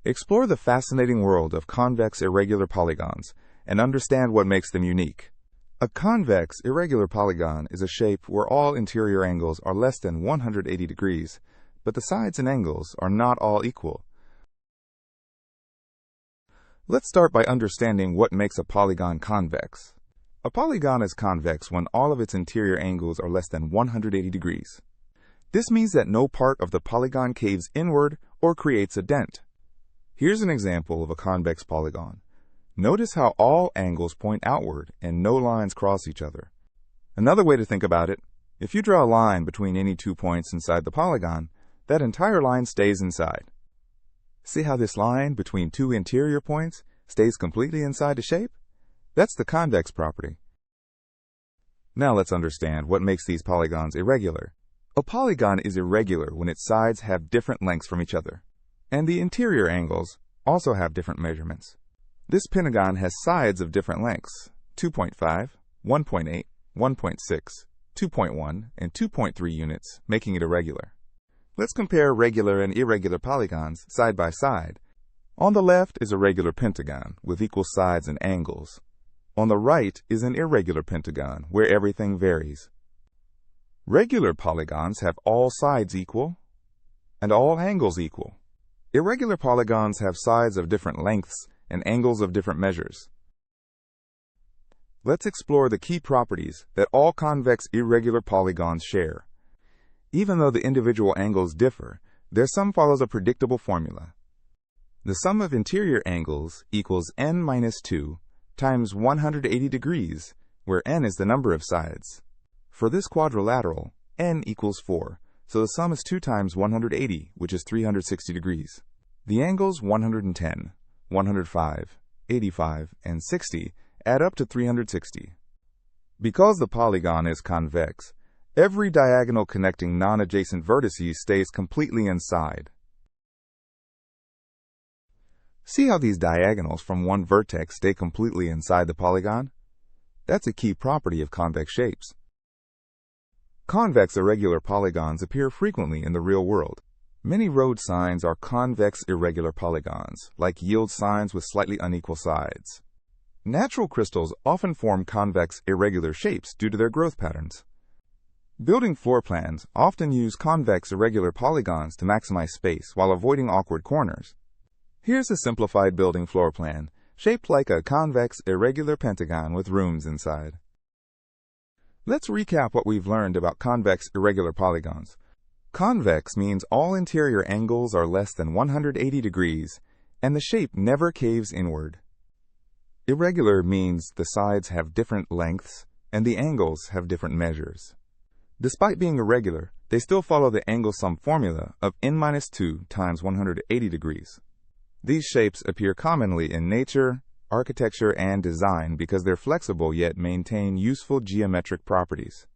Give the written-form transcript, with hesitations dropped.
Explore the fascinating world of convex irregular polygons and understand what makes them unique. A convex irregular polygon is a shape where all interior angles are less than 180 degrees, but the sides and angles are not all equal. Let's start by understanding what makes a polygon convex. A polygon is convex when all of its interior angles are less than 180 degrees. This means that no part of the polygon caves inward or creates a dent. Here's an example of a convex polygon. Notice how all angles point outward and no lines cross each other. Another way to think about it, if you draw a line between any 2 points inside the polygon, that entire line stays inside. See how this line between 2 interior points stays completely inside the shape? That's the convex property. Now let's understand what makes these polygons irregular. A polygon is irregular when its sides have different lengths from each other, and the interior angles also have different measurements. This pentagon has sides of different lengths, 2.5, 1.8, 1.6, 2.1, and 2.3 units, making it irregular. Let's compare regular and irregular polygons side by side. On the left is a regular pentagon with equal sides and angles. On the right is an irregular pentagon where everything varies. Regular polygons have all sides equal and all angles equal. Irregular polygons have sides of different lengths and angles of different measures. Let's explore the key properties that all convex irregular polygons share. Even though the individual angles differ, their sum follows a predictable formula. The sum of interior angles equals n minus 2 times 180 degrees, where n is the number of sides. For this quadrilateral, n equals 4, so the sum is 2 times 180, which is 360 degrees. The angles 110, 105, 85, and 60 add up to 360. Because the polygon is convex, every diagonal connecting non-adjacent vertices stays completely inside. See how these diagonals from one vertex stay completely inside the polygon? That's a key property of convex shapes. Convex irregular polygons appear frequently in the real world. Many road signs are convex irregular polygons, like yield signs with slightly unequal sides. Natural crystals often form convex irregular shapes due to their growth patterns. Building floor plans often use convex irregular polygons to maximize space while avoiding awkward corners. Here's a simplified building floor plan, shaped like a convex irregular pentagon with rooms inside. Let's recap what we've learned about convex irregular polygons. Convex means all interior angles are less than 180 degrees, and the shape never caves inward. Irregular means the sides have different lengths, and the angles have different measures. Despite being irregular, they still follow the angle sum formula of n minus 2 times 180 degrees. These shapes appear commonly in nature, architecture, and design because they're flexible yet maintain useful geometric properties.